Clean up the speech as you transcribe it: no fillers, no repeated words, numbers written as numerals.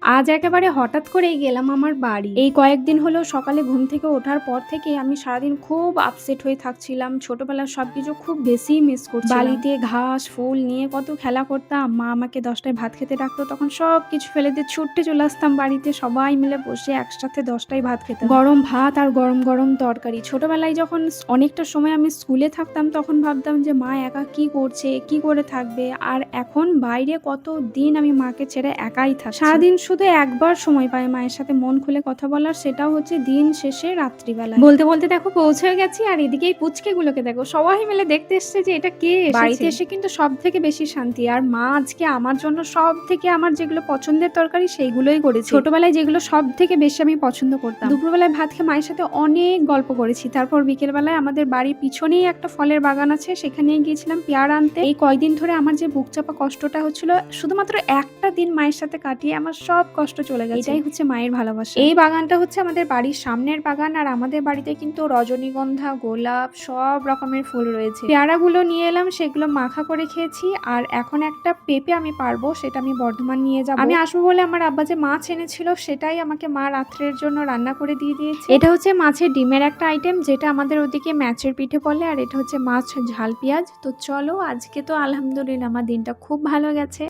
আজ একেবারে হঠাৎ করেই গেলাম আমার বাড়ি। এই কয়েকদিন হলো সকালে ঘুম থেকে ওঠার পর থেকে আমি সারাদিন খুব আপসেট হয়ে থাকছিলাম। ছোটবেলার সবকিছু খুব বেশিই মিস করছিলাম। বালিতে ঘাস, ফুল নিয়ে কত খেলা করতাম। মা আমাকে ১০ টায় ভাত খেতে ডাকতো। তখন সবকিছু ফেলে দিয়ে ছুট্টে চলে আসতাম বাড়িতে। সবাই মিলে বসে একসাথে ১০ টায় ভাত খেতাম। গরম ভাত আর গরম, গরম তরকারি। ছোটবেলায় যখন অনেকটা সময় আমি স্কুলে থাকতাম তখন ভাবতাম যে মা একা কি করছে, কি করে থাকবে। আর এখন বাইরে কতদিন আমি মাকে ছেড়ে একাই থাকছি। সারাদিন শুধু একবার সময় পাই মায়ের সাথে মন খুলে কথা বলার, সেটাও হচ্ছে দিন শেষে রাত্রিবেলায়। বলতে বলতে দেখো পৌঁছে গেছি, আর এদিকে এই পুচকেগুলোকে দেখো সবাই মিলে দেখতে এসছে যে এটা কে এসেছে। বাড়িতে এসে কিন্তু সব থেকে বেশি শান্তি। আর মা আজকে আমার জন্য সব থেকে আমার যেগুলো পছন্দের তরকারি সেইগুলোই করেছে। ছোটবেলায় যেগুলো সব থেকে বেশি আমি পছন্দ করতাম। দুপুরবেলায় ভাত খেয়ে মায়ের সাথে অনেক গল্প করেছি। তারপর বিকেলবেলায় আমাদের বাড়ির পিছনেই একটা ফলের বাগান আছে, সেখানেই গিয়েছিলাম পেয়ারা আনতে। এই কয়দিন ধরে আমার যে বুক চাপা কষ্টটা হচ্ছিল, শুধুমাত্র একটা দিন মায়ের সাথে কাটিয়ে আমার সব কষ্ট চলে গেছে। এটাই হচ্ছে মায়ের ভালোবাসা। এই বাগানটা হচ্ছে আমাদের বাড়ির সামনের বাগান, আর আমাদের বাড়িতে কিন্তু রজনীগন্ধা, গোলাপ সব রকমের ফুল রয়েছে। পেয়ারাগুলো নিয়ে এলাম, সেগুলো মাখা করে খেয়েছি। আর এখন একটা পেঁপে আমি পারবো, সেটা আমি বর্ধমান নিয়ে যাবো। আমি আসবো বলে আমার আব্বা যে মাছ এনেছিল, সেটাই আমাকে মা রাত্রের জন্য রান্না করে দিয়ে দিয়েছে। এটা হচ্ছে মাছের ডিমের একটা আইটেম, যেটা আমাদের ওদিকে ম্যাচের পিঠে বলে। আর এটা হচ্ছে মাছ ঝাল পেঁয়াজ। তো চলো, আজকে তো আলহামদুলিল্লাহ আমার দিনটা খুব ভালো গেছে।